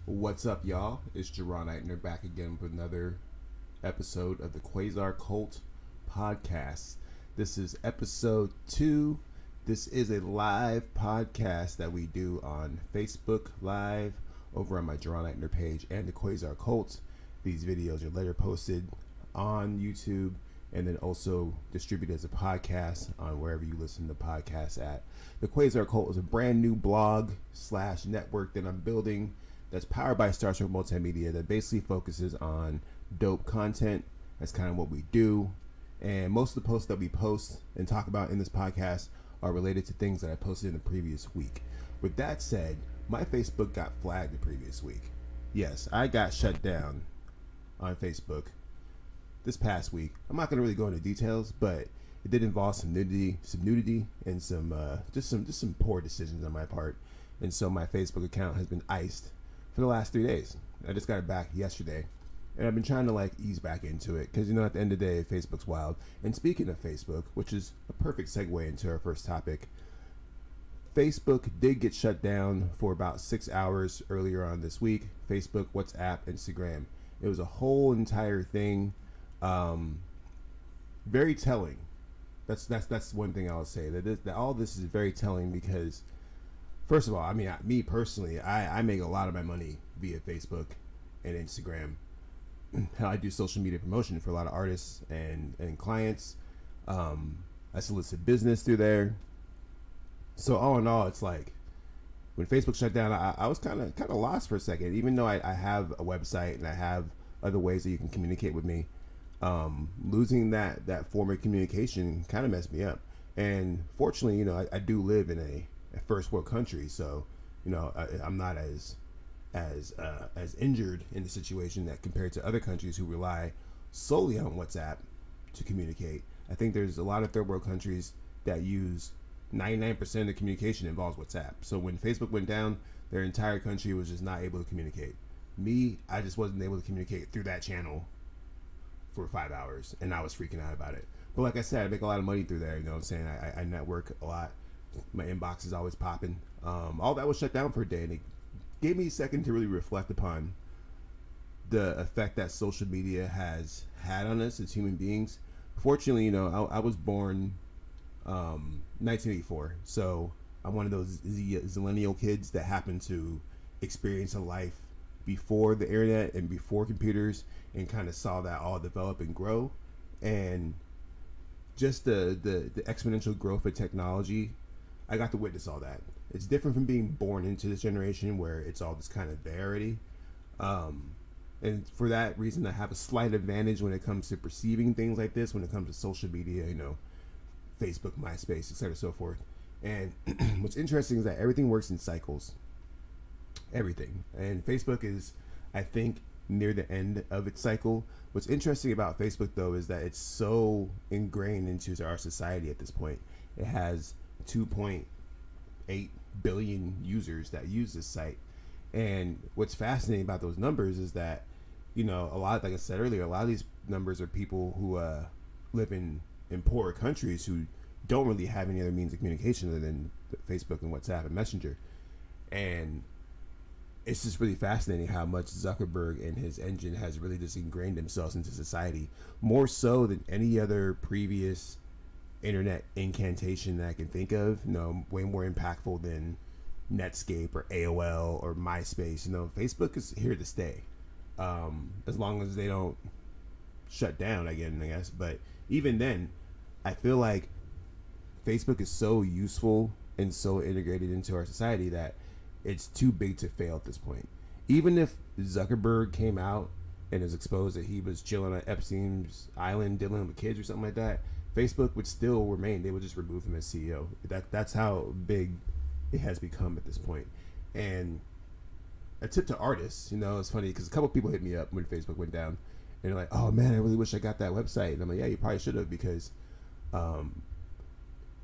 What's up, y'all? It's Jerron Eitner back again with another episode of the Quasar Qult podcast. This is episode 2. This is a live podcast that we do on Facebook Live over on my Jerron Eitner page and the Quasar Qult. These videos are later posted on YouTube and then also distributed as a podcast on wherever you listen to podcasts at. The Quasar Qult is a brand new blog / network that I'm building that's powered by Starstruck Multimedia that basically focuses on dope content. That's kind of what we do. And most of the posts that we post and talk about in this podcast are related to things that I posted in the previous week. With that said, my Facebook got flagged the previous week. Yes, I got shut down on Facebook this past week. I'm not going to really go into details, but it did involve some nudity and some just some poor decisions on my part. And so my Facebook account has been iced for the last 3 days. I just got it back yesterday, and I've been trying to ease back into it because at the end of the day, Facebook's wild. And speaking of Facebook, which is a perfect segue into our first topic, Facebook did get shut down for about 6 hours earlier on this week. Facebook, WhatsApp, Instagram. It was a whole entire thing. Very telling. That's one thing I'll say. That all this is very telling because, first of all, I mean, me personally, I make a lot of my money via Facebook and Instagram. I do social media promotion for a lot of artists and clients. I solicit business through there. So all in all, it's like when Facebook shut down, I was kind of lost for a second. Even though I have a website and I have other ways that you can communicate with me, losing that form of communication kind of messed me up. And fortunately, I do live in a first world country, so I'm not as injured in the situation that compared to other countries who rely solely on WhatsApp to communicate. I think there's a lot of third world countries that use 99% of the communication involves WhatsApp. So when Facebook went down, their entire country was just not able to communicate. Me, I just wasn't able to communicate through that channel for 5 hours, and I was freaking out about it. But like I said, I make a lot of money through there. You know what I'm saying? I network a lot. My inbox is always popping. All that was shut down for a day, and it gave me a second to really reflect upon the effect that social media has had on us as human beings. Fortunately, I was born 1984, so I'm one of those zillennial kids that happened to experience a life before the internet and before computers, and kind of saw that all develop and grow. And just the exponential growth of technology, I got to witness all that. It's different from being born into this generation where it's all just kind of there already. And for that reason, I have a slight advantage when it comes to perceiving things like this, when it comes to social media, Facebook, MySpace, etc., so forth. And what's interesting is that everything works in cycles. Everything. And Facebook is, I think, near the end of its cycle. What's interesting about Facebook, though, is that it's so ingrained into our society at this point. It has 2.8 billion users that use this site. And what's fascinating about those numbers is that, a lot, like I said earlier, a lot of these numbers are people who live in poorer countries who don't really have any other means of communication other than Facebook and WhatsApp and Messenger. And it's just really fascinating how much Zuckerberg and his engine has really just ingrained themselves into society, more so than any other previous internet incantation that I can think of. Way more impactful than Netscape or AOL or MySpace. Facebook is here to stay, as long as they don't shut down again, I guess. But even then, I feel like Facebook is so useful and so integrated into our society that it's too big to fail at this point. Even if Zuckerberg came out and is exposed that he was chilling on Epstein's island dealing with kids or something like that, Facebook would still remain. They would just remove him as CEO. That's how big it has become at this point. And a tip to artists, it's funny because a couple people hit me up when Facebook went down, and they're like, "Oh man, I really wish I got that website." And I'm like, "Yeah, you probably should have," because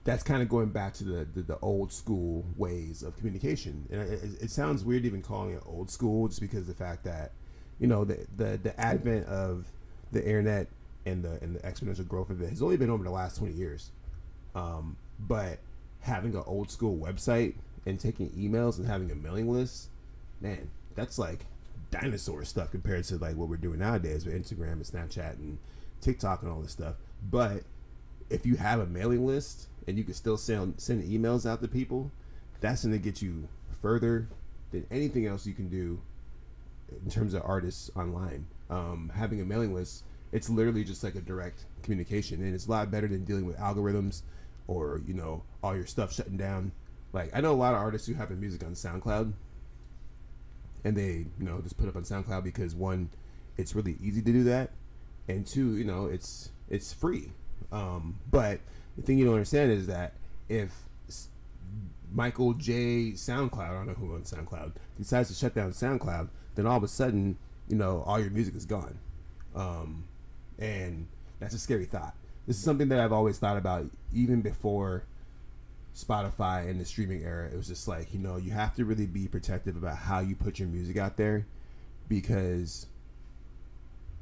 that's kind of going back to the old school ways of communication. And it sounds weird even calling it old school, just because of the fact that the advent of the internet and the exponential growth of it has only been over the last 20 years. But having an old school website and taking emails and having a mailing list, man, that's like dinosaur stuff compared to like what we're doing nowadays with Instagram and Snapchat and TikTok and all this stuff. But if you have a mailing list and you can still send emails out to people, that's going to get you further than anything else you can do in terms of artists online. Having a mailing list, it's literally just like a direct communication, and it's a lot better than dealing with algorithms or, you know, all your stuff shutting down. Like, I know a lot of artists who have their music on SoundCloud, and they, you know, just put up on SoundCloud because, one, it's really easy to do that, and two, you know, it's free. But the thing you don't understand is that if Michael J. SoundCloud, I don't know who owns SoundCloud, decides to shut down SoundCloud, then all of a sudden, you know, all your music is gone. And that's a scary thought. This is something that I've always thought about even before Spotify and the streaming era. It was just like, you know, you have to really be protective about how you put your music out there, because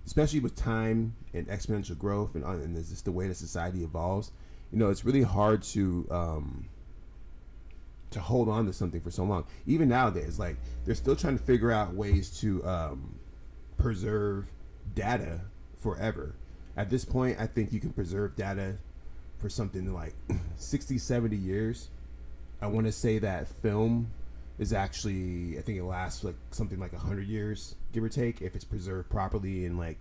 especially with time and exponential growth and it's just the way that society evolves, you know, it's really hard to hold on to something for so long. Even nowadays, like, they're still trying to figure out ways to preserve data forever. At this point, I think you can preserve data for something like 60, 70 years. I want to say that film is actually, I think it lasts like something like 100 years, give or take, if it's preserved properly in like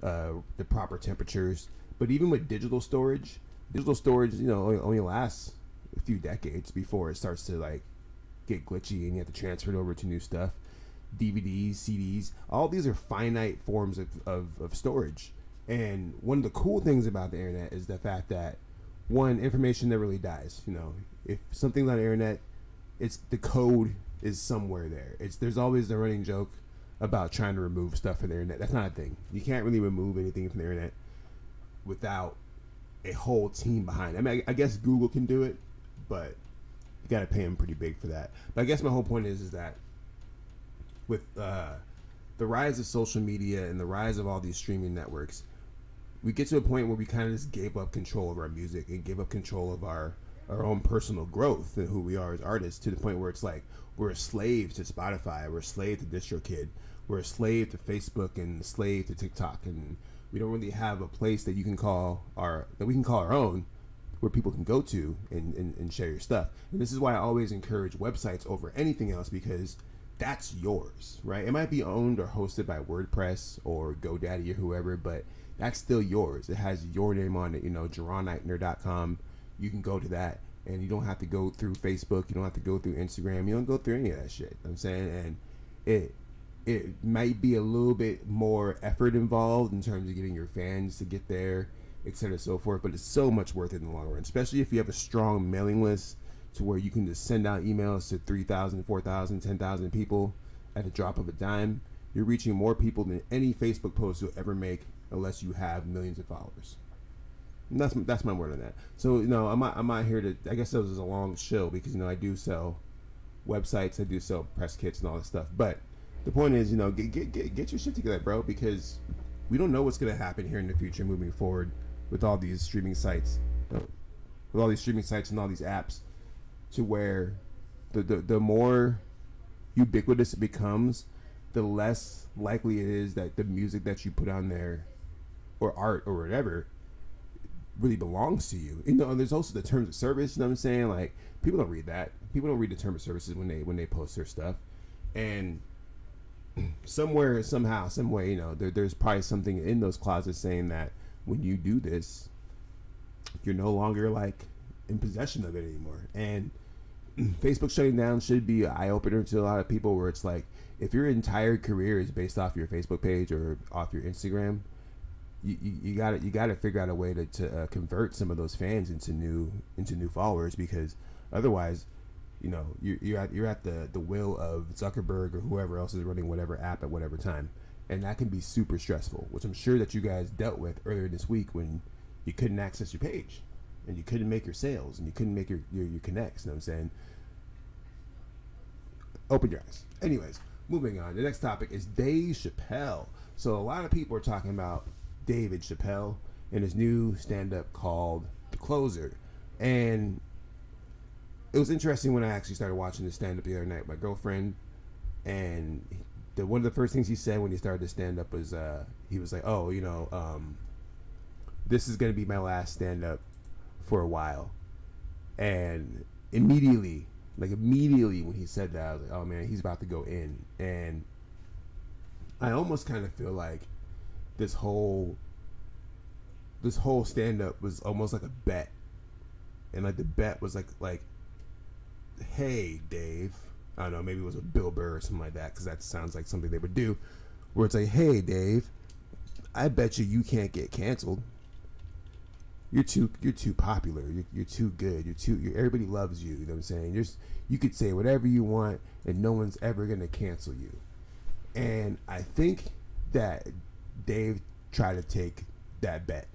the proper temperatures. But even with digital storage, you know, only lasts a few decades before it starts to like get glitchy and you have to transfer it over to new stuff. DVDs, CDs, all these are finite forms of storage. And one of the cool things about the internet is the fact that, one, information never really dies. You know, if something's on the internet, it's the code is somewhere there. There's always the running joke about trying to remove stuff from the internet. That's not a thing. You can't really remove anything from the internet without a whole team behind it. I mean, I guess Google can do it, but you got to pay them pretty big for that. But I guess my whole point is that with the rise of social media and the rise of all these streaming networks, we get to a point where we kind of just gave up control of our music and gave up control of our own personal growth and who we are as artists, to the point where it's like we're a slave to Spotify, we're a slave to DistroKid, we're a slave to Facebook and a slave to TikTok, and we don't really have a place that we can call our own, where people can go to and share your stuff. And this is why I always encourage websites over anything else, because that's yours, right? It might be owned or hosted by WordPress or GoDaddy or whoever, but that's still yours. It has your name on it. You know, JeronEichner.com. You can go to that, and you don't have to go through Facebook. You don't have to go through Instagram. You don't go through any of that shit. You know what I'm saying, and it might be a little bit more effort involved in terms of getting your fans to get there, etc., and so forth. But it's so much worth it in the long run, especially if you have a strong mailing list to where you can just send out emails to 3,000, 4,000, 10,000 people at the drop of a dime. You're reaching more people than any Facebook post you'll ever make, unless you have millions of followers. And that's my word on that. So, you know, I'm not here to, I guess this is a long show because, you know, I do sell websites, I do sell press kits and all this stuff. But the point is, you know, get your shit together, bro, because we don't know what's going to happen here in the future moving forward with all these streaming sites, and all these apps, to where the more ubiquitous it becomes, the less likely it is that the music that you put on there, or art or whatever, really belongs to you. You know, and there's also the terms of service. You know what I'm saying? Like, people don't read that. People don't read the terms of services when they post their stuff. And somewhere, somehow, some way, you know, there's probably something in those clauses saying that when you do this, you're no longer like in possession of it anymore. And Facebook shutting down should be an eye opener to a lot of people, where it's like, if your entire career is based off your Facebook page or off your Instagram, you got to figure out a way to convert some of those fans into new followers, because otherwise, you know, you're at the will of Zuckerberg or whoever else is running whatever app at whatever time, and that can be super stressful, which I'm sure that you guys dealt with earlier this week when you couldn't access your page and you couldn't make your sales and you couldn't make your connects. You know what I'm saying? Open your eyes. Anyways, moving on. The next topic is Dave Chappelle. So a lot of people are talking about David Chappelle and his new stand-up called The Closer. And it was interesting when I actually started watching the stand-up the other night with my girlfriend, and one of the first things he said when he started to stand up was he was like, oh, this is gonna be my last stand up for a while. And immediately when he said that, I was like, oh man, he's about to go in. And I almost kind of feel like this whole stand up was almost like a bet. And like the bet was like, hey Dave, I don't know, maybe it was a Bill Burr or something like that, because that sounds like something they would do, where it's like, hey Dave, I bet you can't get canceled. You're too popular. You're too good. Everybody loves you. You know what I'm saying? You could say whatever you want, and no one's ever gonna cancel you. And I think that Dave tried to take that bet,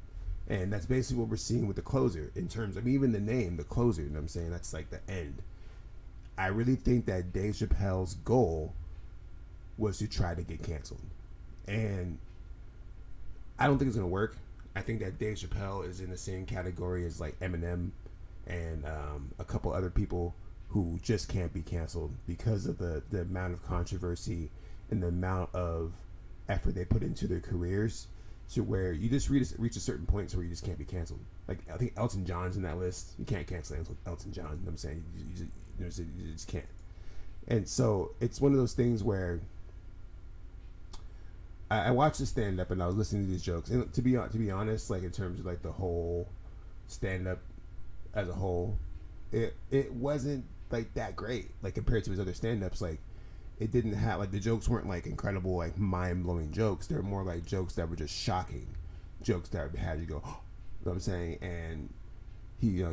and that's basically what we're seeing with the closer in terms of even the name, the closer. You know what I'm saying? That's like the end. I really think that Dave Chappelle's goal was to try to get canceled, and I don't think it's gonna work. I think that Dave Chappelle is in the same category as like Eminem and a couple other people who just can't be canceled because of the amount of controversy and the amount of effort they put into their careers, to where you just reach a certain point where you just can't be canceled. Like I think Elton John's in that list. You can't cancel Elton John. You know what I'm saying? You just can't. And so it's one of those things where I watched the stand up and I was listening to these jokes, and to be honest, like in terms of like the whole stand up as a whole, it wasn't like that great, like compared to his other stand ups. Like it didn't have, like, the jokes weren't like incredible, like mind blowing jokes. They're more like jokes that were just shocking, jokes that had you go, oh, you know what I'm saying? And he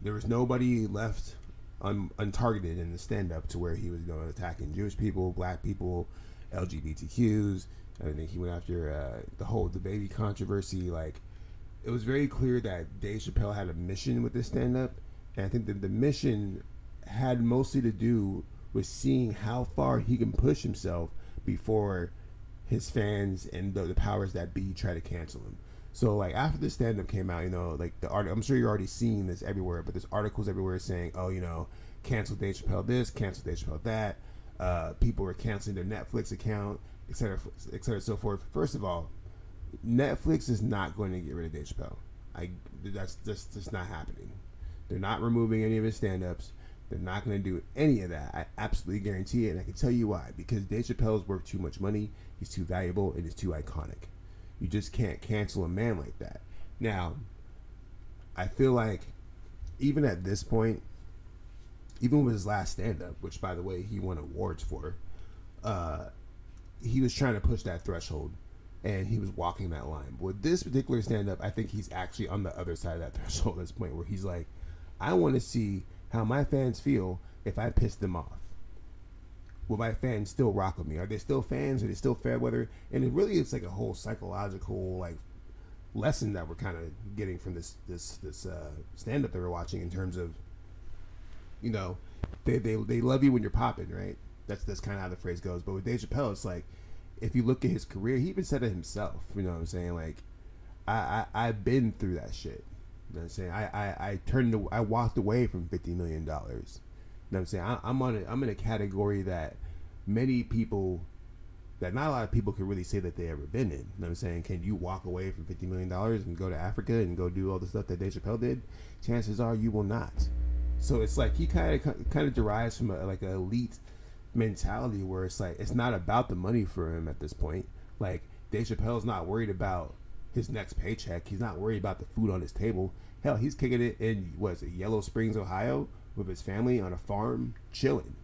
there was nobody left untargeted in the stand up, to where he was attacking Jewish people, black people, LGBTQs. I think he went after the baby controversy. Like, it was very clear that Dave Chappelle had a mission with this stand-up, and I think that the mission had mostly to do with seeing how far he can push himself before his fans and the powers that be try to cancel him. So, like, after the stand-up came out, like the art, I'm sure you're already seeing this everywhere, but there's articles everywhere saying, oh, cancel Dave Chappelle this, cancel Dave Chappelle that. People were canceling their Netflix account, et cetera, so forth. First of all, Netflix is not going to get rid of Dave Chappelle. That's just not happening. They're not removing any of his stand-ups. They're not going to do any of that. I absolutely guarantee it, and I can tell you why. Because Dave Chappelle is worth too much money. He's too valuable, and he's too iconic. You just can't cancel a man like that. Now, I feel like even at this point, even with his last stand-up, which, by the way, he won awards for, he was trying to push that threshold, and he was walking that line. But with this particular stand-up, I think he's actually on the other side of that threshold at this point, where he's like, I want to see how my fans feel if I piss them off. Will my fans still rock with me? Are they still fans? Are they still fair weather? And it really is like a whole psychological, like, lesson that we're kind of getting from this stand-up that we're watching, in terms of, they love you when you're popping, right? That's kind of how the phrase goes. But with Dave Chappelle, it's like, if you look at his career, he even said it himself. You know what I'm saying? Like, I've been through that shit. You know what I'm saying? I walked away from $50 million. You know what I'm saying? I'm in a category that many people, that not a lot of people can really say that they ever been in. You know what I'm saying? Can you walk away from $50 million and go to Africa and go do all the stuff that Dave Chappelle did? Chances are you will not. So it's like he kind of derives from an elite mentality, where it's like, it's not about the money for him at this point. Like, Dave Chappelle's not worried about his next paycheck. He's not worried about the food on his table. Hell, he's kicking it in, Yellow Springs, Ohio, with his family on a farm, chilling,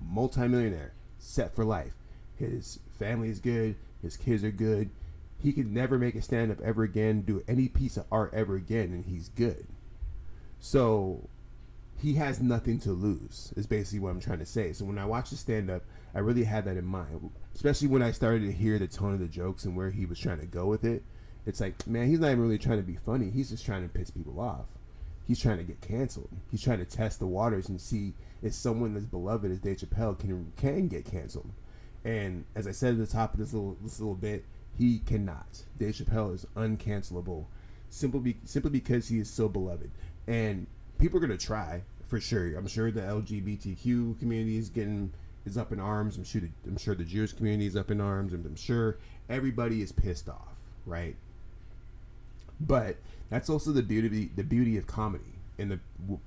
multi-millionaire, set for life. His family is good. His kids are good. He could never make a stand-up ever again, do any piece of art ever again, and he's good. So he has nothing to lose, is basically what I'm trying to say. So when I watch the stand-up, I really had that in mind, especially when I started to hear the tone of the jokes and where he was trying to go with it. It's like, man, he's not even really trying to be funny. He's just trying to piss people off. He's trying to get canceled. He's trying to test the waters and see if someone as beloved as Dave Chappelle can get canceled. And as I said at the top of this little bit, he cannot. Dave Chappelle is uncancelable, simply because he is so beloved. And people are gonna try, for sure. I'm sure the LGBTQ community is getting is up in arms. I'm sure the Jewish community is up in arms, and I'm sure everybody is pissed off, right? But that's also the beauty of comedy, and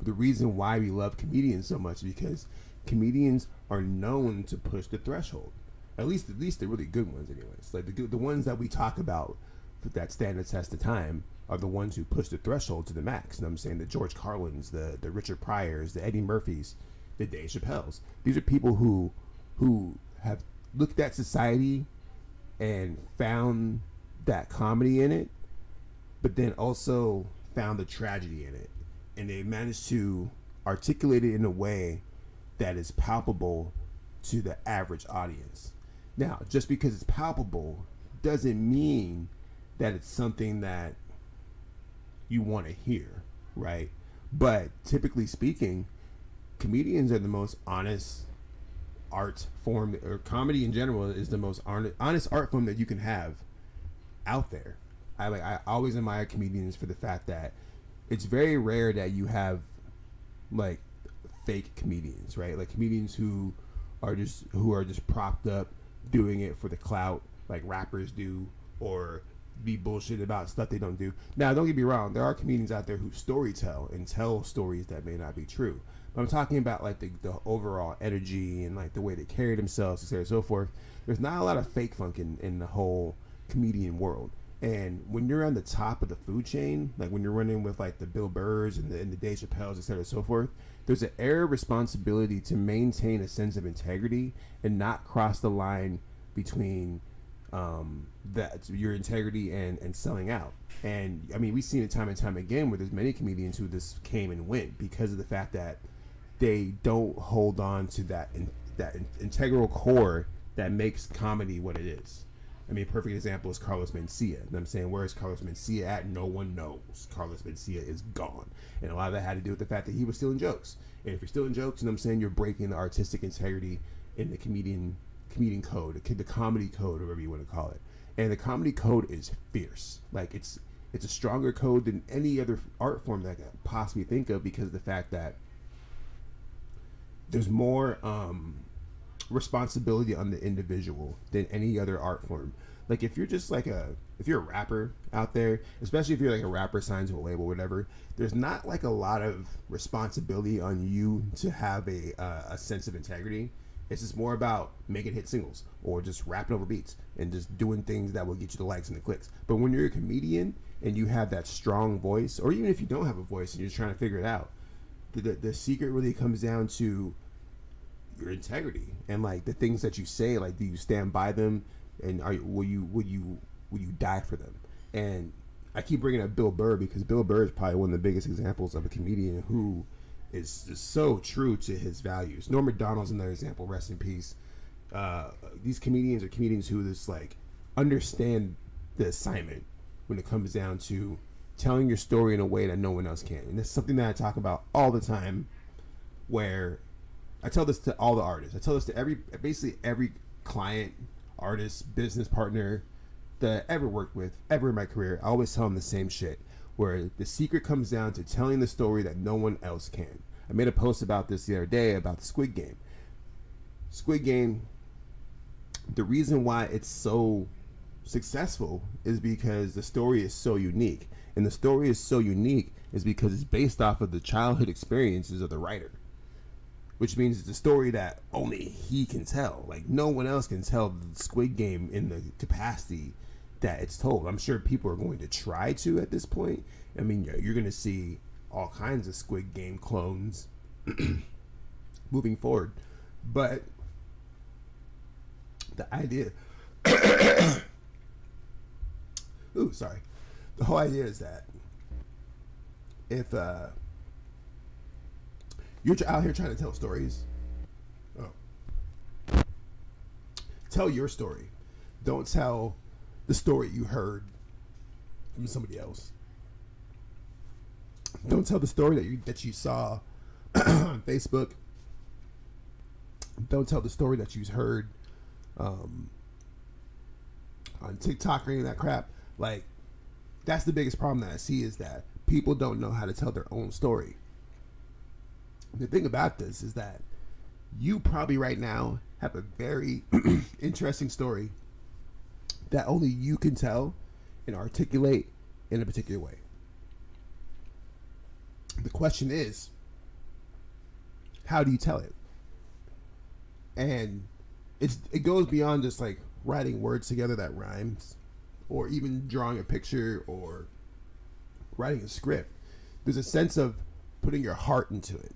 the reason why we love comedians so much, because comedians are known to push the threshold. At least the really good ones, anyways. Like the ones that we talk about that stand the test of time are the ones who push the threshold to the max. And I'm saying the George Carlins, the Richard Pryors, the Eddie Murphys, the Dave Chappelles. These are people who have looked at society and found that comedy in it, but then also found the tragedy in it, and they managed to articulate it in a way that is palpable to the average audience. Now, just because it's palpable doesn't mean that it's something that you want to hear, right? But typically speaking, comedians are the most honest art form, or comedy in general is the most honest art form that you can have out there. I always admire comedians for the fact that it's very rare that you have like fake comedians, right? Like comedians who are just propped up doing it for the clout, like rappers do, or be bullshit about stuff they don't do. Now, don't get me wrong, there are comedians out there who storytell and tell stories that may not be true. But I'm talking about like the overall energy and like the way they carry themselves, etc. and so forth. There's not a lot of fake funk in the whole comedian world. And when you're on the top of the food chain, like when you're running with like the Bill Burrs and the Dave Chappelles, etc. and so forth, there's an air of responsibility to maintain a sense of integrity and not cross the line between that your integrity and selling out. And I mean, we've seen it time and time again where there's many comedians who just came and went because of the fact that they don't hold on to that integral core that makes comedy what it is. I mean, a perfect example is Carlos Mencia. You know what I'm saying? Where is Carlos Mencia at? No one knows. Carlos Mencia is gone. And a lot of that had to do with the fact that he was stealing jokes. And if you're stealing jokes, you know what I'm saying, you're breaking the artistic integrity in the comedian code, the comedy code, or whatever you want to call it. And the comedy code is fierce. Like, it's a stronger code than any other art form that I could possibly think of, because of the fact that there's more responsibility on the individual than any other art form. Like if you're just like if you're a rapper out there, especially if you're like a rapper signed to a label, whatever, there's not like a lot of responsibility on you to have a sense of integrity. It's just more about making hit singles or just rapping over beats and just doing things that will get you the likes and the clicks. But when you're a comedian and you have that strong voice, or even if you don't have a voice and you're just trying to figure it out, the secret really comes down to your integrity and like the things that you say. Like, do you stand by them, and will you die for them? And I keep bringing up Bill Burr because Bill Burr is probably one of the biggest examples of a comedian who is just so true to his values. Norm Macdonald's another example, rest in peace. These comedians are comedians who just like understand the assignment when it comes down to telling your story in a way that no one else can. And that's something that I talk about all the time, where I tell this to all the artists. I tell this to basically every client, artist, business partner that I ever worked with, ever in my career. I always tell them the same shit, where the secret comes down to telling the story that no one else can. I made a post about this the other day about the Squid Game. Squid Game, the reason why it's so successful is because the story is so unique. And the story is so unique is because it's based off of the childhood experiences of the writer. Which means it's a story that only he can tell. Like, no one else can tell the Squid Game in the capacity that it's told. I'm sure people are going to try to at this point. I mean, you're going to see all kinds of Squid Game clones moving forward. But the idea... Ooh, sorry. The whole idea is that if... you're out here trying to tell stories. Tell your story. Don't tell the story you heard from somebody else. Don't tell the story that you saw on Facebook. Don't tell the story that you heard on TikTok or any of that crap. Like, that's the biggest problem that I see, is that people don't know how to tell their own story. The thing about this is that you probably right now have a very interesting story that only you can tell and articulate in a particular way. The question is, how do you tell it? And it goes beyond just like writing words together that rhymes, or even drawing a picture or writing a script. There's a sense of putting your heart into it,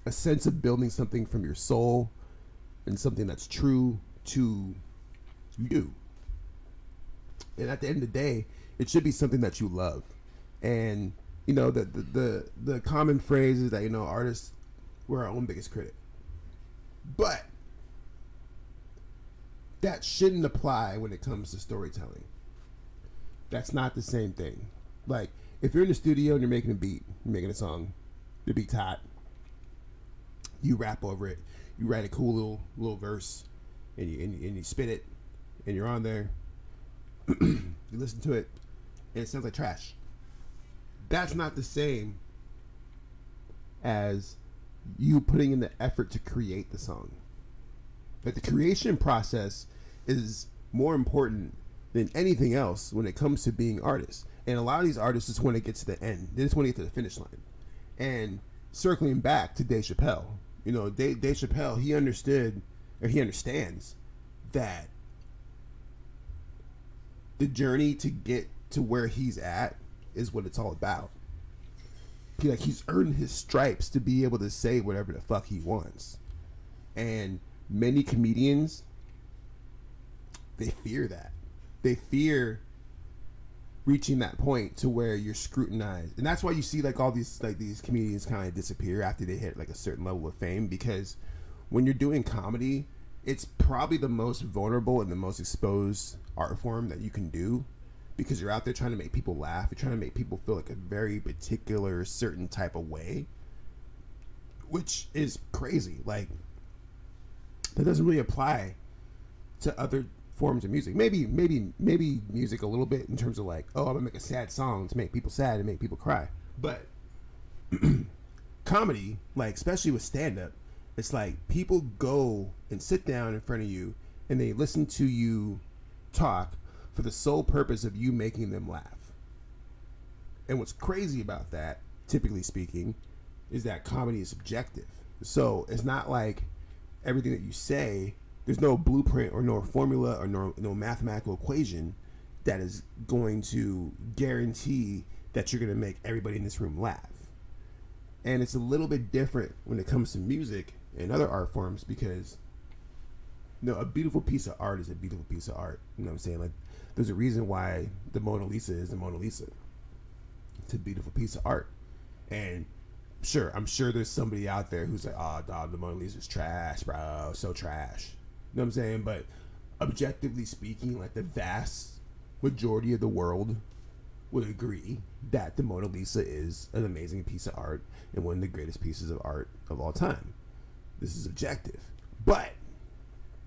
a sense of building something from your soul and something that's true to you. And at the end of the day, it should be something that you love. And you know, the common phrase is that, you know, artists, we're our own biggest critic. But that shouldn't apply when it comes to storytelling. That's not the same thing. Like, if you're in the studio and you're making a beat, you're making a song, the beat's hot, you rap over it, you write a cool little verse, and you spit it, and you're on there, you listen to it, and it sounds like trash. That's not the same as you putting in the effort to create the song. Like, the creation process is more important than anything else when it comes to being artists. And a lot of these artists just want to get to the end. They just want to get to the finish line. And circling back to Dave Chappelle, you know, Dave Chappelle, he understands that the journey to get to where he's at is what it's all about. He's earned his stripes to be able to say whatever the fuck he wants. And many comedians, they fear that. They fear reaching that point to where you're scrutinized. And that's why you see like all these comedians kind of disappear after they hit like a certain level of fame, because when you're doing comedy, it's probably the most vulnerable and the most exposed art form that you can do, because you're out there trying to make people laugh. You're trying to make people feel like a very particular certain type of way, which is crazy. Like, that doesn't really apply to other forms of music. Maybe music a little bit in terms of like, oh, I'm gonna make a sad song to make people sad and make people cry. But comedy, like especially with stand-up, it's like people go and sit down in front of you and they listen to you talk for the sole purpose of you making them laugh. And what's crazy about that, typically speaking, is that comedy is subjective. So it's not like everything that you say, there's no blueprint or no formula or no mathematical equation that is going to guarantee that you're going to make everybody in this room laugh. And it's a little bit different when it comes to music and other art forms, because a beautiful piece of art is a beautiful piece of art. You know what I'm saying? Like, there's a reason why the Mona Lisa is the Mona Lisa. It's a beautiful piece of art. And I'm sure there's somebody out there who's like, oh, dog, the Mona Lisa is trash, bro. So trash. You know what I'm saying? But objectively speaking, like, the vast majority of the world would agree that the Mona Lisa is an amazing piece of art and one of the greatest pieces of art of all time. This is objective. But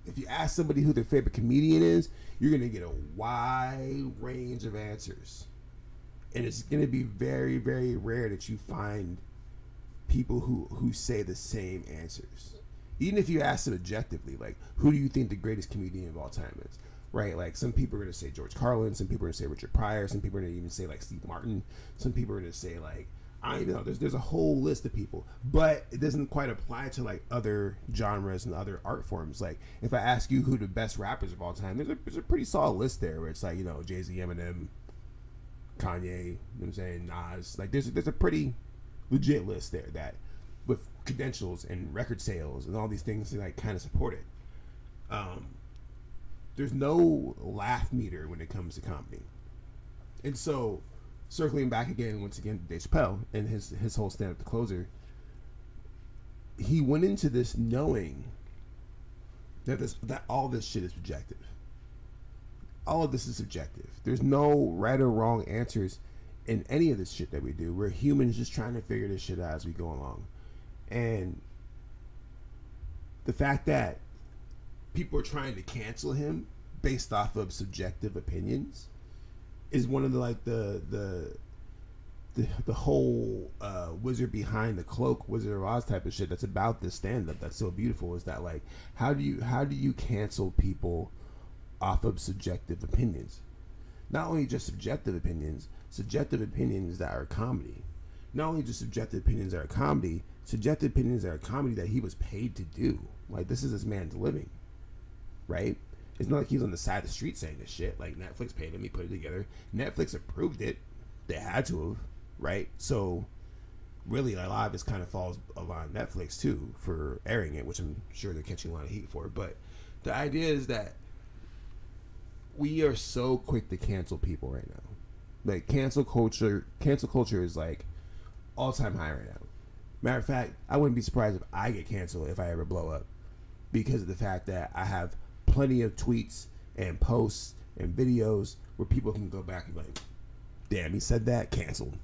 if you ask somebody who their favorite comedian is, you're going to get a wide range of answers. And it's going to be very, very rare that you find people who say the same answers. Even if you ask them objectively, like, who do you think the greatest comedian of all time is? Right? Like, some people are going to say George Carlin, some people are going to say Richard Pryor, some people are going to even say, like, Steve Martin, some people are going to say, like, I don't even know, there's a whole list of people, but it doesn't quite apply to, like, other genres and other art forms. Like, if I ask you who the best rappers of all time, there's a pretty solid list there where it's like, you know, Jay-Z, Eminem, Kanye, you know what I'm saying, Nas. Like, there's a pretty legit list there that, with credentials and record sales and all these things that, like, kind of support it. There's no laugh meter when it comes to comedy. And so, circling back again, once again, to Dave Chappelle and his whole stand-up, The Closer, he went into this knowing that all this shit is subjective. All of this is subjective. There's no right or wrong answers in any of this shit that we do. We're humans just trying to figure this shit out as we go along. And the fact that people are trying to cancel him based off of subjective opinions is one of the the whole wizard behind the cloak, Wizard of Oz type of shit that's about this stand up that's so beautiful is that, like, how do you cancel people off of subjective opinions? Not only just subjective opinions that are comedy. Not only just subjective opinions that are comedy, subjective opinions that are comedy that he was paid to do. Like, this is this man's living, right? It's not like he's on the side of the street saying this shit. Like, Netflix paid him, he put it together. Netflix approved it. They had to have, right? So, really, a lot of this kind of falls on Netflix, too, for airing it, which I'm sure they're catching a lot of heat for. But the idea is that we are so quick to cancel people right now. Like, cancel culture is, like, all-time high right now. Matter of fact, I wouldn't be surprised if I get canceled if I ever blow up, because of the fact that I have plenty of tweets and posts and videos where people can go back and be like, damn, he said that, canceled.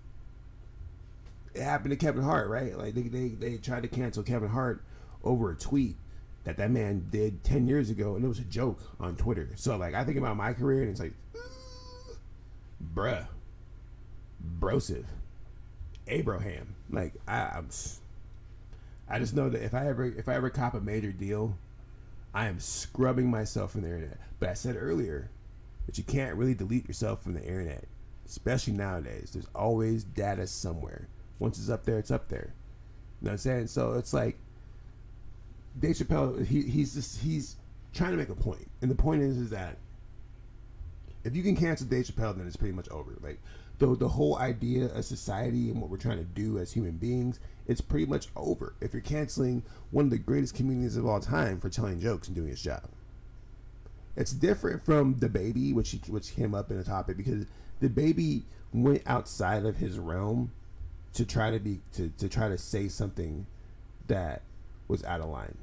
It happened to Kevin Hart, right? Like, they tried to cancel Kevin Hart over a tweet that man did 10 years ago, and it was a joke on Twitter. So, like, I think about my career, and it's like, bruh, brosive, Abraham. Like, I just know that if I ever cop a major deal, I am scrubbing myself from the internet. But I said earlier that you can't really delete yourself from the internet, especially nowadays. There's always data somewhere. Once it's up there, it's up there. You know what I'm saying? So it's like, Dave Chappelle, he's trying to make a point, and the point is that if you can cancel Dave Chappelle, then it's pretty much over. Like, the whole idea of society and what we're trying to do as human beings, it's pretty much over if you're canceling one of the greatest comedians of all time for telling jokes and doing his job. It's different from the Baby, which came up in a topic, because the Baby went outside of his realm to try to say something that was out of line.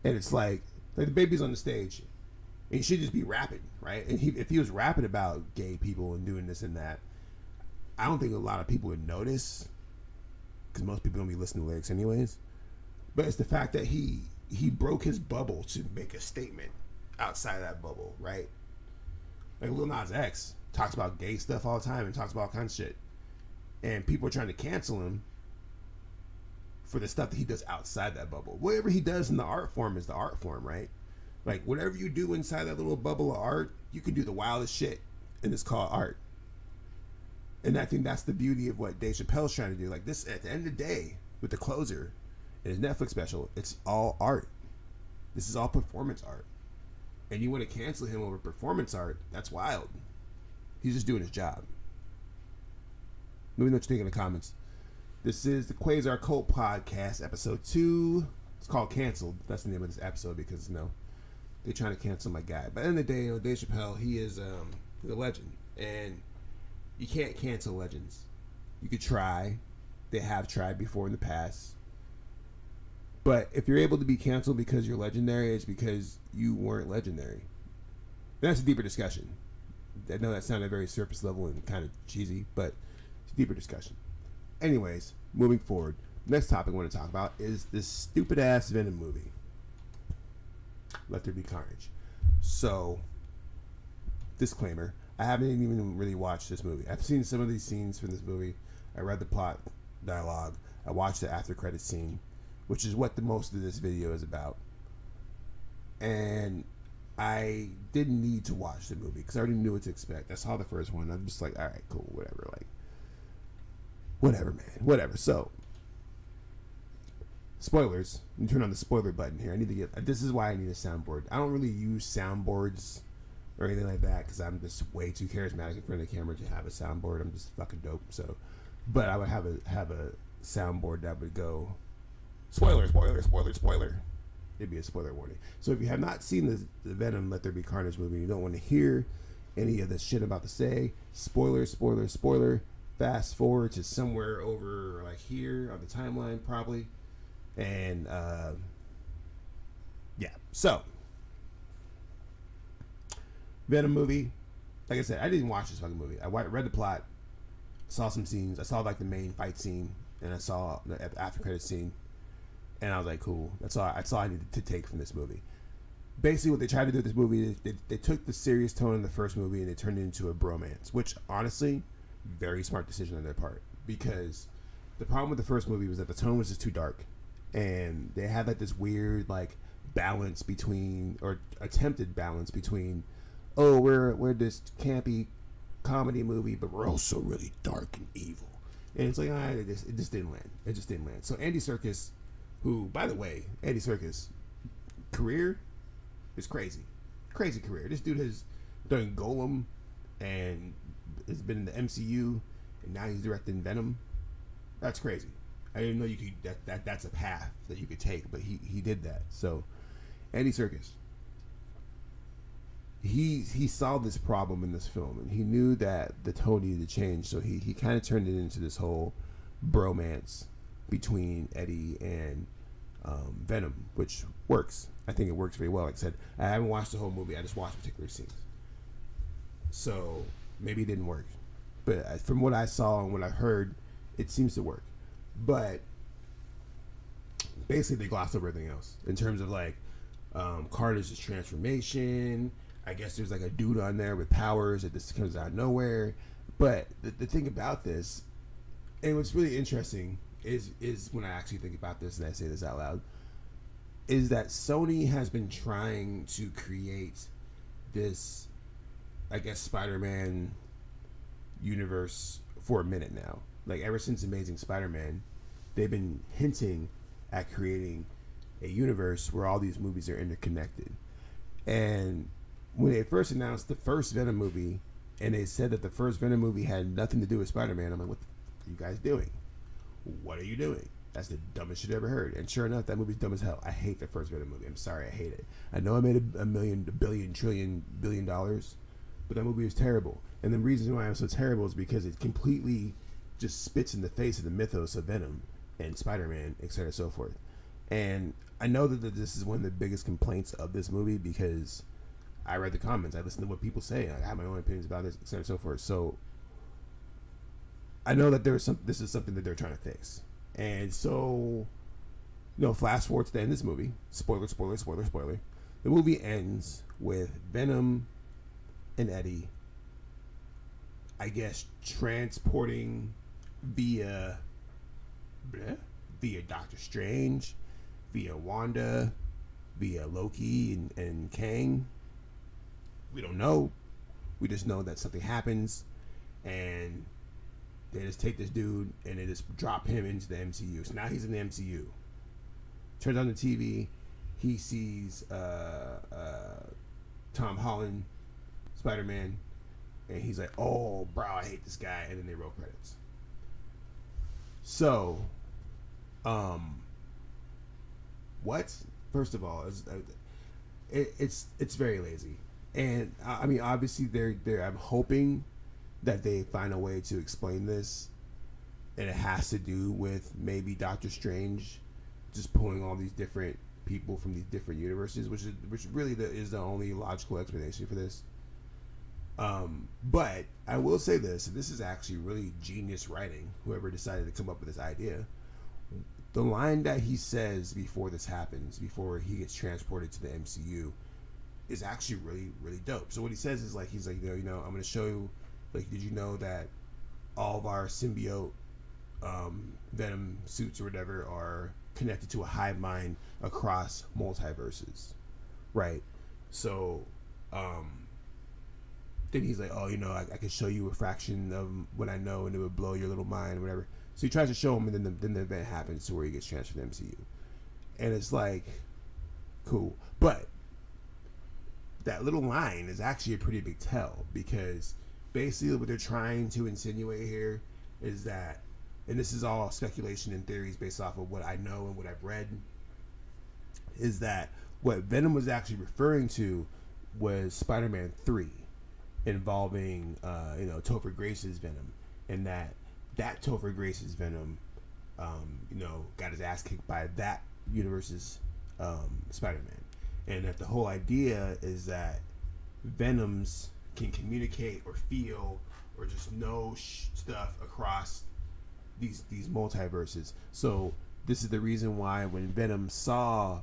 And it's like the Baby's on the stage, and he should just be rapping, right? And if he was rapping about gay people and doing this and that, I don't think a lot of people would notice, because most people don't be listening to lyrics anyways. But it's the fact that he broke his bubble to make a statement outside of that bubble, right? Like Lil Nas X talks about gay stuff all the time and talks about all kinds of shit, and people are trying to cancel him for the stuff that he does outside that bubble. Whatever he does in the art form is the art form, right? Like, whatever you do inside that little bubble of art, you can do the wildest shit, and it's called art. And I think that's the beauty of what Dave Chappelle's trying to do. Like, this, at the end of the day, with The Closer and his Netflix special, it's all art. This is all performance art. And you want to cancel him over performance art, that's wild. He's just doing his job. Let me know what you think in the comments. This is the Quasar Qult podcast, episode 2. It's called Canceled. That's the name of this episode because, they're trying to cancel my guy. But at the end of the day, Dave Chappelle, he's a legend. And you can't cancel legends. You could try. They have tried before in the past. But if you're able to be canceled because you're legendary, it's because you weren't legendary. And that's a deeper discussion. I know that sounded very surface level and kind of cheesy, but it's a deeper discussion. Anyways, moving forward, next topic I want to talk about is this stupid ass Venom movie, Let There Be Carnage. So, disclaimer, I haven't even really watched this movie. I've seen some of these scenes from this movie. I read the plot dialogue. I watched the after credits scene, which is what the most of this video is about. And I didn't need to watch the movie because I already knew what to expect. I saw the first one. I'm just like, all right, cool, whatever. Like, whatever, man, whatever. So, spoilers. You turn on the spoiler button here. I need to get. This is why I need a soundboard. I don't really use soundboards or anything like that because I'm just way too charismatic in front of the camera to have a soundboard. I'm just fucking dope. So, but I would have a soundboard that would go spoiler, spoiler, spoiler, spoiler. It'd be a spoiler warning. So if you have not seen the Venom Let There Be Carnage movie, and you don't want to hear any of the shit I'm about to say, spoiler, spoiler, spoiler. Fast forward to somewhere over like here on the timeline probably. And yeah, so Venom movie. Like I said, I didn't watch this fucking movie. I read the plot, saw some scenes. I saw like the main fight scene, and I saw the after credit scene, and I was like, cool. That's all I needed to take from this movie. Basically, what they tried to do with this movie is they took the serious tone in the first movie and they turned it into a bromance, which honestly, very smart decision on their part, because the problem with the first movie was that the tone was just too dark, and they had like this weird like balance between, or attempted balance between, oh, we're this campy comedy movie, but we're also really dark and evil. And it's like, it just didn't land. It just didn't land. So Andy Serkis, who, by the way, Andy Serkis career is crazy, crazy career. This dude has done Golem and has been in the MCU, and now he's directing Venom. That's crazy. I didn't know you could that's a path that you could take, but he did that. So Andy Serkis, he saw this problem in this film, and he knew that the tone needed to change. So he kind of turned it into this whole bromance between Eddie and Venom, which works. I think it works very well. Like I said, I haven't watched the whole movie. I just watched particular scenes. So maybe it didn't work, but from what I saw and what I heard, it seems to work. But basically, they glossed over everything else in terms of like Carnage's transformation. I guess there's like a dude on there with powers that this comes out of nowhere. But the thing about this, and what's really interesting is when I actually think about this and I say this out loud, is that Sony has been trying to create this, I guess, Spider-Man universe for a minute now. Like ever since Amazing Spider-Man, they've been hinting at creating a universe where all these movies are interconnected. And when they first announced the first Venom movie, and they said that the first Venom movie had nothing to do with Spider-Man, I'm like, what are you guys doing? What are you doing? That's the dumbest shit I ever heard. And sure enough, that movie's dumb as hell. I hate the first Venom movie. I'm sorry, I hate it. I know I made a billion dollars, but that movie was terrible. And the reason why it was so terrible is because it completely just spits in the face of the mythos of Venom and Spider-Man, etc. and so forth. And I know that this is one of the biggest complaints of this movie, because I read the comments, I listen to what people say, I have my own opinions about this, etc. and so forth. So I know that this is something that they're trying to fix. And so, flash forward to the end of this movie. Spoiler. The movie ends with Venom and Eddie, I guess, transporting via Doctor Strange, via Wanda, via Loki and Kang. We don't know. We just know that something happens, and they just take this dude and they just drop him into the MCU. So now he's in the MCU. Turns on the TV, he sees Tom Holland, Spider-Man, and he's like, "Oh, bro, I hate this guy." And then they roll credits. So, what? First of all, it's very lazy, and I mean, obviously, they're. I'm hoping that they find a way to explain this, and it has to do with maybe Doctor Strange just pulling all these different people from these different universes, which really is the only logical explanation for this. But I will say this, and this is actually really genius writing, whoever decided to come up with this idea. The line that he says before this happens, before he gets transported to the MCU, is actually really, really dope. So what he says is like, he's like, I'm going to show you, like, did you know that all of our symbiote Venom suits or whatever are connected to a hive mind across multiverses, right? So then he's like, I can show you a fraction of what I know, and it would blow your little mind or whatever. So he tries to show him, and then the event happens to where he gets transferred to the MCU. And it's like, cool. But that little line is actually a pretty big tell, because basically what they're trying to insinuate here is that, and this is all speculation and theories based off of what I know and what I've read, is that what Venom was actually referring to was Spider-Man 3, involving Topher Grace's Venom, and that Topher Grace's Venom got his ass kicked by that universe's Spider-Man, and that the whole idea is that Venoms can communicate or feel or just know stuff across these multiverses. So this is the reason why when Venom saw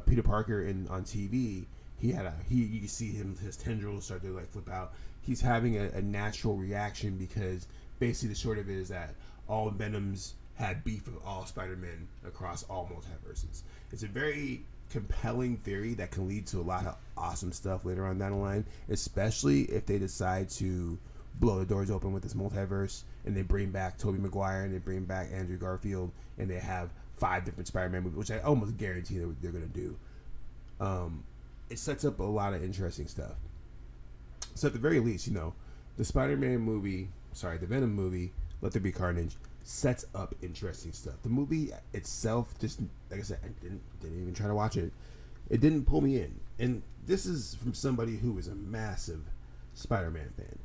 Peter Parker on TV, you can see his tendrils start to like flip out, he's having a natural reaction because basically the short of it is that all Venoms had beef with all Spider-Men across all multiverses. It's a very compelling theory that can lead to a lot of awesome stuff later on down the line, especially if they decide to blow the doors open with this multiverse and they bring back Tobey Maguire and they bring back Andrew Garfield and they have 5 different Spider-Man movies, which I almost guarantee they're going to do. It sets up a lot of interesting stuff. So at the very least, you know, the Spider-Man movie, the Venom movie, Let There Be Carnage, sets up interesting stuff. The movie itself, just like I said, I didn't even try to watch it. It didn't pull me in. And this is from somebody who is a massive Spider-Man fan.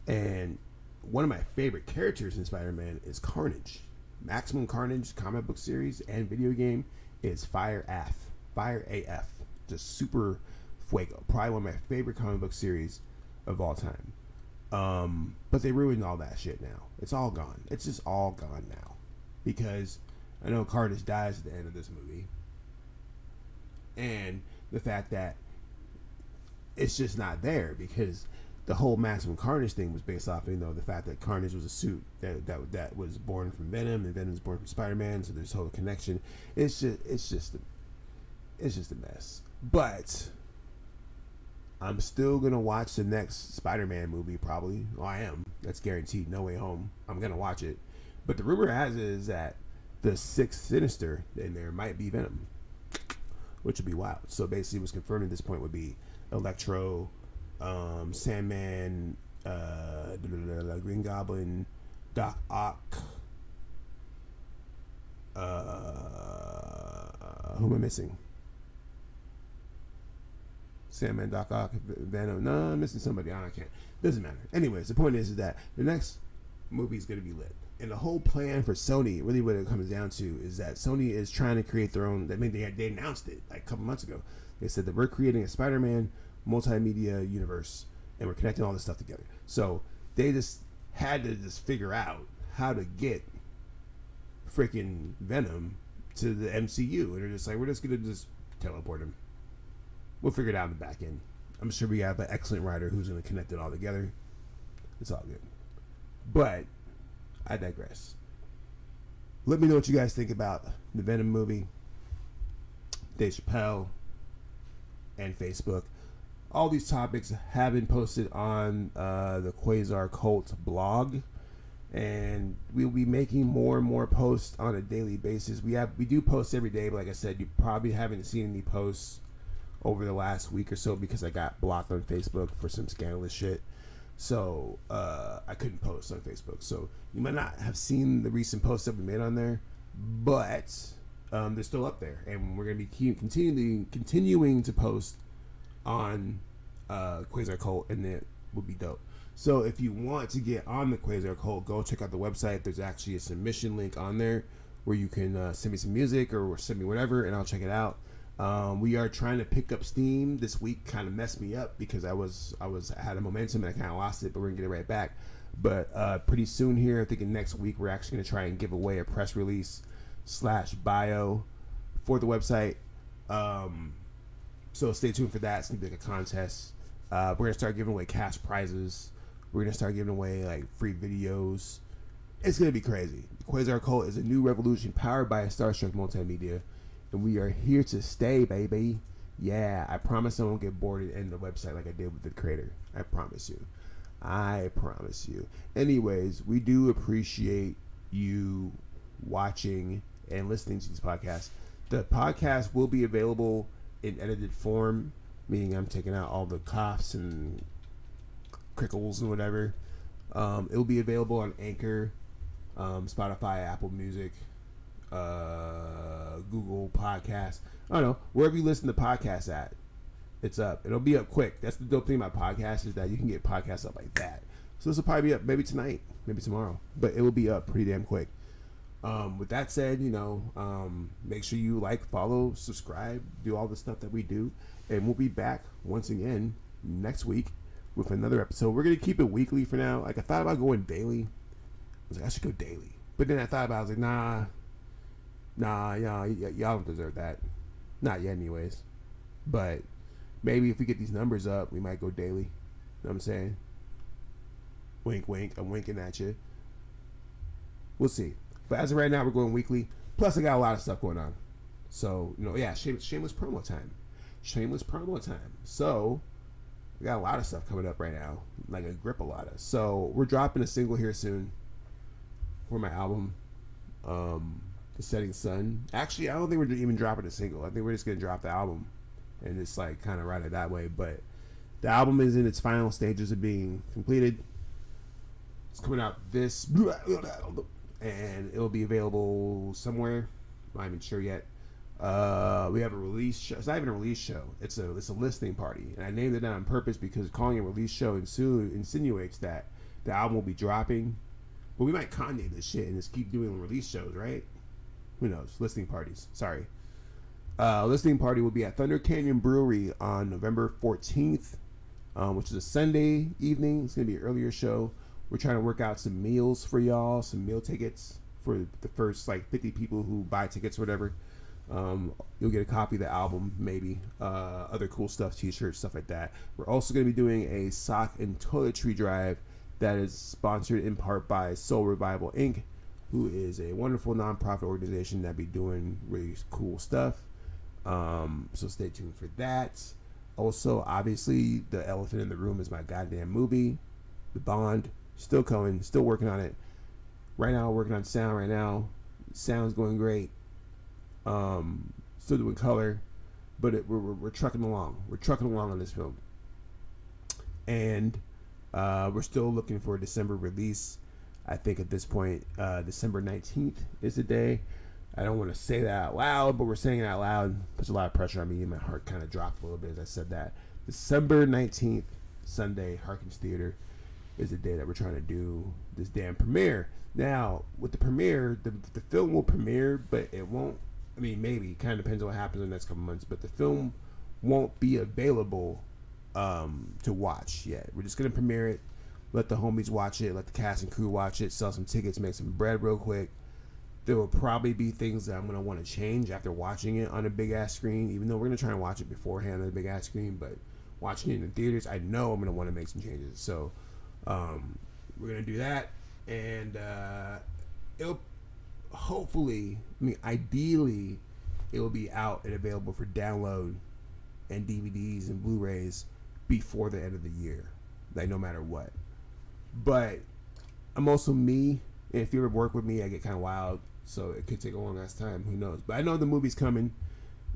And one of my favorite characters in Spider-Man is Carnage. Maximum Carnage comic book series and video game is Fire AF. Just super fuego. Probably one of my favorite comic book series of all time. But they ruined all that shit now. It's all gone. It's just all gone now. Because I know Carnage dies at the end of this movie. And the fact that it's just not there because the whole Maximum Carnage thing was based off, you know, the fact that Carnage was a suit that was born from Venom and Venom was born from Spider-Man, so there's a whole connection. It's just a mess. But I'm still gonna watch the next Spider-Man movie, probably. Oh, I am. That's guaranteed. No Way Home. I'm gonna watch it. But the rumor has it is that the 6th Sinister in there might be Venom, which would be wild. So basically, what's confirmed at this point would be Electro, Sandman, Green Goblin, Doc Ock. Who am I missing? Sandman, Doc Ock, Venom. No, I'm missing somebody. I can't. Doesn't matter. Anyways, the point is that the next movie is going to be lit. And the whole plan for Sony, really what it comes down to, is that Sony is trying to create their own. I mean, they announced it like a couple months ago. They said that we're creating a Spider-Man multimedia universe, and we're connecting all this stuff together. So they just had to figure out how to get freaking Venom to the MCU, and they're just like, we're just gonna just teleport him. We'll figure it out in the back end. I'm sure we have an excellent writer who's going to connect it all together. It's all good. But I digress. Let me know what you guys think about the Venom movie, Dave Chappelle, and Facebook. All these topics have been posted on the Quasar Qult blog, and we'll be making more and more posts on a daily basis. We do post every day, but like I said, you probably haven't seen any posts over the last week or so because I got blocked on Facebook for some scandalous shit. So I couldn't post on Facebook. So you might not have seen the recent posts that we made on there, but they're still up there, and we're gonna be continuing to post on Quasar Qult, and it will be dope. So if you want to get on the Quasar Qult, go check out the website. There's actually a submission link on there where you can send me some music or send me whatever, and I'll check it out. We are trying to pick up steam. This week kind of messed me up because I had a momentum and I kind of lost it, but we're gonna get it right back. But pretty soon here, I think in next week, we're actually gonna try and give away a press release / bio for the website. So stay tuned for that. It's gonna be like a contest. We're gonna start giving away cash prizes. We're gonna start giving away like free videos. It's gonna be crazy. Quasar Qult is a new revolution powered by Starstruck Multimedia. And we are here to stay, baby. Yeah, I promise I won't get bored and end the website like I did with the creator. I promise you. I promise you. Anyways, we do appreciate you watching and listening to these podcasts. The podcast will be available in edited form, meaning I'm taking out all the coughs and crickles and whatever. It will be available on Anchor, Spotify, Apple Music, Google Podcasts. I don't know, wherever you listen to podcasts at, it's up. It'll be up quick. That's the dope thing about podcasts, is that you can get podcasts up like that. So this will probably be up maybe tonight, maybe tomorrow, but it will be up pretty damn quick. With that said, make sure you like, follow, subscribe, do all the stuff that we do, and we'll be back once again next week with another episode. We're gonna keep it weekly for now. Like, I thought about going daily. I was like, I should go daily, but then I thought about it. I was like, y'all don't deserve that. Not yet, anyways. But maybe if we get these numbers up, we might go daily. You know what I'm saying? Wink, wink. I'm winking at you. We'll see. But as of right now, we're going weekly. Plus, I got a lot of stuff going on. So, yeah, shameless promo time. Shameless promo time. So, we got a lot of stuff coming up right now. Like a grip a lot of. So, we're dropping a single here soon for my album, The Setting Sun. Actually, I don't think we're even dropping a single. I think we're just going to drop the album and just like kind of ride it that way. But the album is in its final stages of being completed. It's coming out and it'll be available somewhere. I'm not even sure yet. We have a release show. It's not even a release show. It's a listening party, and I named it that on purpose because calling it a release show insinuates that the album will be dropping. But we might Kanye this shit and just keep doing release shows, right? Who knows? Listening parties. Sorry. Listening party will be at Thunder Canyon Brewery on November 14th, which is a Sunday evening. It's gonna be an earlier show. We're trying to work out some meals for y'all, some meal tickets for the first like 50 people who buy tickets or whatever. You'll get a copy of the album, maybe other cool stuff, t-shirts, stuff like that. We're also going to be doing a sock and toiletry drive that is sponsored in part by Soul Revival Inc., who is a wonderful nonprofit organization that be doing really cool stuff. So stay tuned for that. Also, obviously, the elephant in the room is my goddamn movie, The Bond. Still coming, still working on it. Right now, working on sound right now. Sound's going great. Still doing color, but we're trucking along. We're trucking along on this film. And we're still looking for a December release. I think at this point, December 19th is the day. I don't want to say that out loud, but we're saying it out loud. Puts a lot of pressure on me, and my heart kind of dropped a little bit as I said that. December 19th, Sunday, Harkins Theater, is the day that we're trying to do this damn premiere. Now, with the premiere, the film will premiere, but it won't. I mean, maybe. Kind of depends on what happens in the next couple months. But the film won't be available to watch yet. We're just going to premiere it, let the homies watch it, let the cast and crew watch it, sell some tickets, make some bread real quick. There will probably be things that I'm going to want to change after watching it on a big-ass screen, even though we're going to try and watch it beforehand on a big-ass screen. But watching it in the theaters, I know I'm going to want to make some changes. So we're going to do that. And it'll hopefully, ideally, it will be out and available for download and DVDs and Blu-rays before the end of the year, like no matter what. But I'm also me, and if you ever work with me, I get kind of wild, so it could take a long ass time. Who knows? But I know the movie's coming.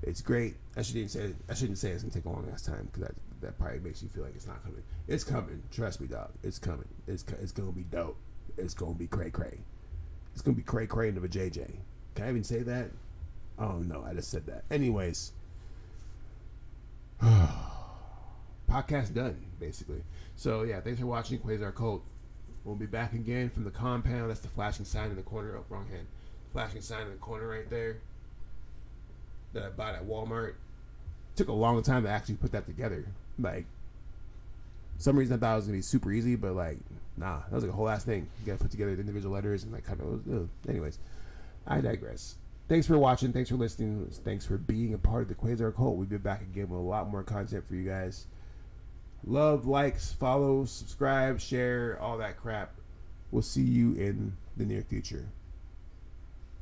It's great. I shouldn't say it's gonna take a long ass time because that probably makes you feel like it's not coming. It's coming. Trust me, dog. It's coming. It's gonna be dope. It's gonna be cray cray. It's gonna be cray cray into a JJ. Can I even say that? Oh no, I just said that. Anyways, podcast done basically. So yeah, thanks for watching Quasar Qult. We'll be back again from the compound. That's the flashing sign in the corner. Oh, wrong hand. Flashing sign in the corner right there that I bought at Walmart. Took a long time to actually put that together. Like, some reason I thought it was gonna be super easy, but like, nah, that was like a whole ass thing. You gotta put together the individual letters and like kind of. Anyways, I digress. Thanks for watching. Thanks for listening. Thanks for being a part of the Quasar Qult. We'll be back again with a lot more content for you guys. Love, likes, follow, subscribe, share, all that crap. We'll see you in the near future.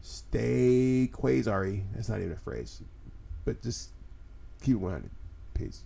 Stay Quasar-y. That's not even a phrase, but just keep it 100. Peace.